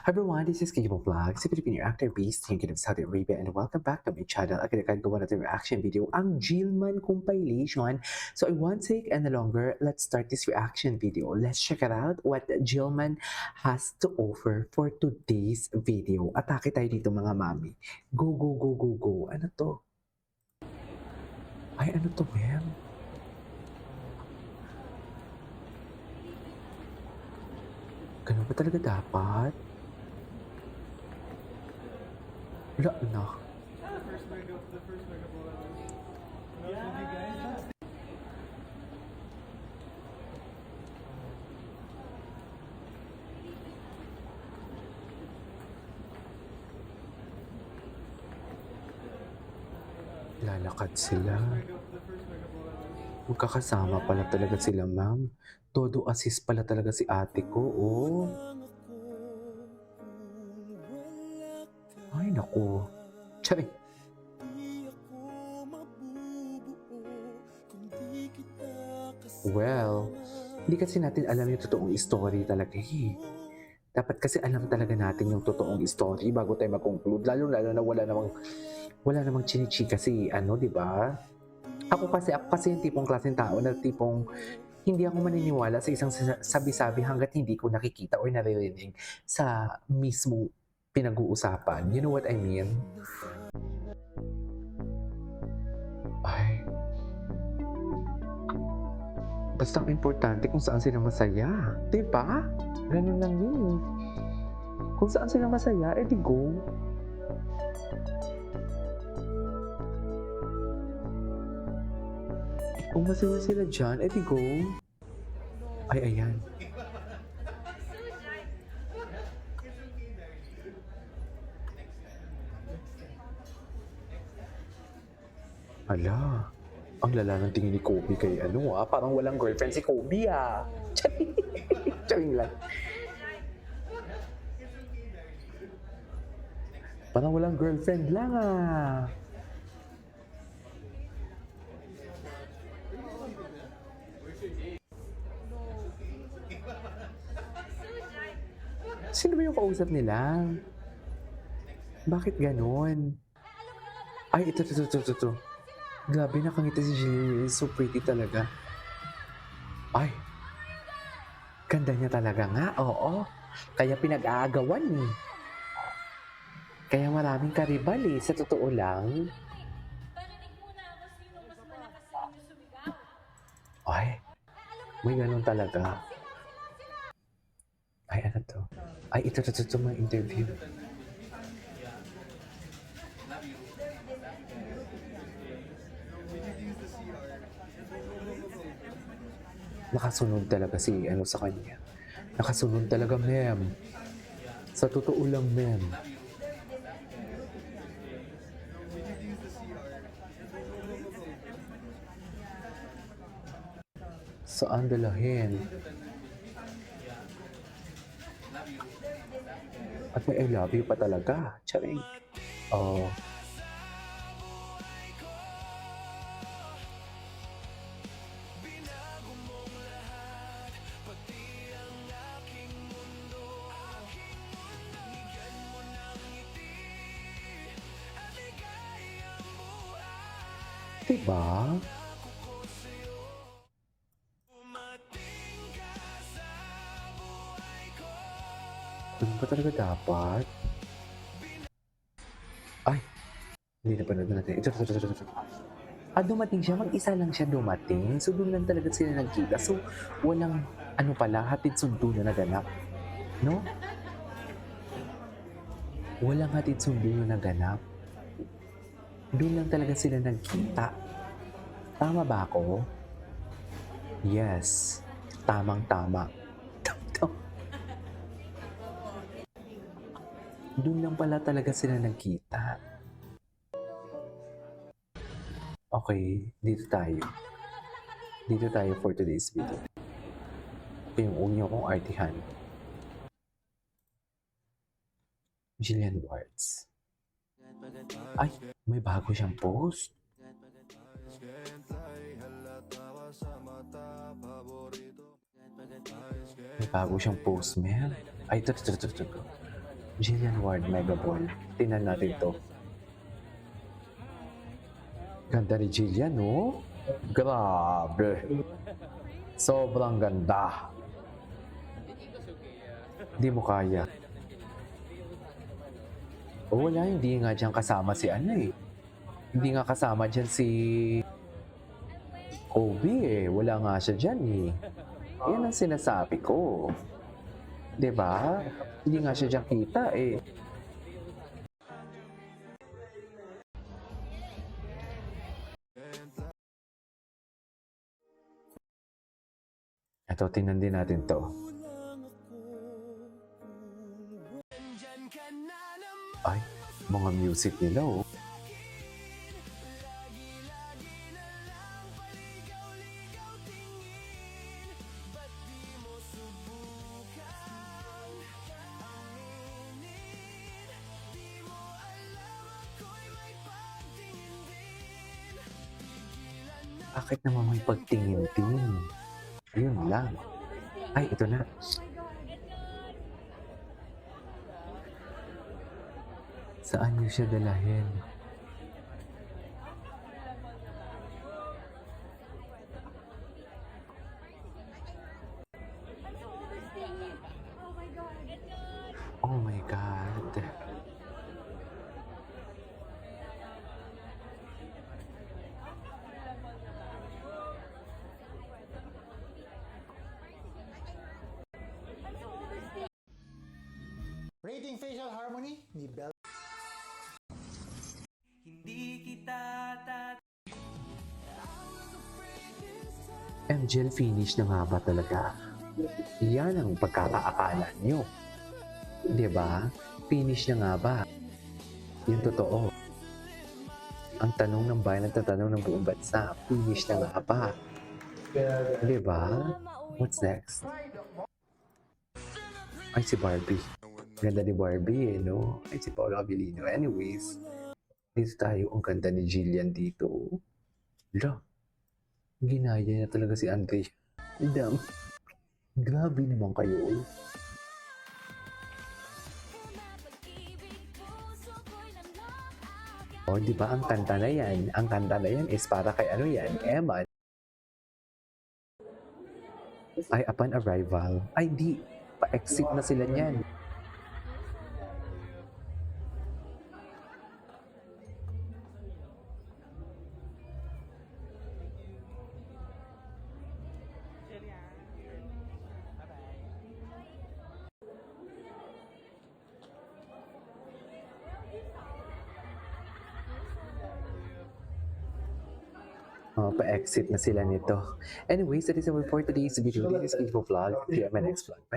Hi everyone, this is Kimo Vlog, si Filipino actor based here in Saudi Arabia, and welcome back to my channel. Agad gawa natin reaction video, ang Jilman compilation. So I won't take any longer, let's start this reaction video. Let's check it out what Jilman has to offer for today's video. Atake tayo dito mga mami. Go, go, go, go, go. Ano to? Ay, ano to, ma'am? Ganun ba talaga dapat? Wala na. Lalakad sila. Magkakasama pala talaga sila, ma'am. Todo assist pala talaga si ate ko, oh. Ay, naku. Tsay. Well, hindi kasi natin alam yung totoong story talaga eh. Dapat kasi alam talaga natin yung totoong story bago tayo mag-conclude. Lalo-lalo na wala namang chinichika kasi ano, di ba? Ako kasi yung tipong klaseng tao na tipong hindi ako maniniwala sa isang sabi-sabi hanggat hindi ko nakikita or naririnig sa mismong pinag-uusapan. You know what I mean? Ay, basta ang importante kung saan sila masaya. Diba? Ganun lang yun. Kung saan sila masaya, edi go. Kung masaya sila dyan, edi go. Ay, ayan. Ala, ang lala ng tingin ni Kobe kay ano parang walang girlfriend si Kobe Charing lang. Parang walang girlfriend lang Sino ba yung kausap nila? Bakit ganon? Ay, ito. Grabe, nakangiti si Jillian. So pretty talaga. Ay, ganda niya talaga nga, oo. Kaya pinag-aagawan eh. Kaya maraming karibal eh, sa totoo lang. Ay, may ganun talaga. Ay, ano to? Ay, ito mga interview. Nakasunod talaga si ano sa kanya. Nakasunod talaga, ma'am. Sa totoo lang, ma'am. Saan dalahin? At may I love you pa talaga. Charing. Oh. Diba? Ano ba talaga dapat? Ay, hindi na panood natin. Ito. Dumating siya, mag-isa lang siya dumating. So, doon lang talaga sila nagkita. So, walang, ano pala, hatid sundo na naganap. No? Walang hatid sundo na naganap. Doon lang talaga sila nagkita. Tama ba ako? Yes. Tamang-tama. Doon lang pala talaga sila nagkita. Okay, dito tayo. Dito tayo for today's video. Ito yung unyo kong artihan. Jillian Wards. Ay, may bago siyang post. May bago siyang post, man. Ay, ito. Jillian Ward Mega Ball. Tingnan natin to. Ganda ni Jillian, no? Grabe. Sobrang ganda. Hindi mo kaya. O wala, hindi nga dyan kasama si ano eh. Hindi nga kasama dyan si Obi eh. Wala nga siya dyan eh. Yan ang sinasabi ko. 'Di ba? Hindi nga siya dyan kita eh. Ito, tingnan din natin to. Ay, mga music nila oh. Bakit naman may pagtingin-tingin? Ayun lang. Ay, ito na. Saan niyo siya dalahin? Oh my God. Rating Facial Harmony ni Bell. MJL finish na nga ba talaga? Yan ang pagkakaakala nyo. 'Di ba? Finish na nga ba? Yung totoo. Ang tanong ng bayan at tanong ng buong bansa, finish na nga ba? 'Di ba? What's next? Ay, si Barbie. Ganda ni Barbie eh, no? Ay, si Paolo Abilino. Anyways, dito tayo. Ang ganda ni Jillian dito. Hala, ginaya na talaga si Andre. Damn. Grabe naman kayo. O, di ba ang kanta na yan? Ang kanta na yan is para kay ano yan? Emma. Ay, upon arrival. Ay, di. Pa-exit na sila niyan. Pa-exit na sila nito. Anyways, that is our for today's video. This is Info Vlog. See you on my next vlog. Bye.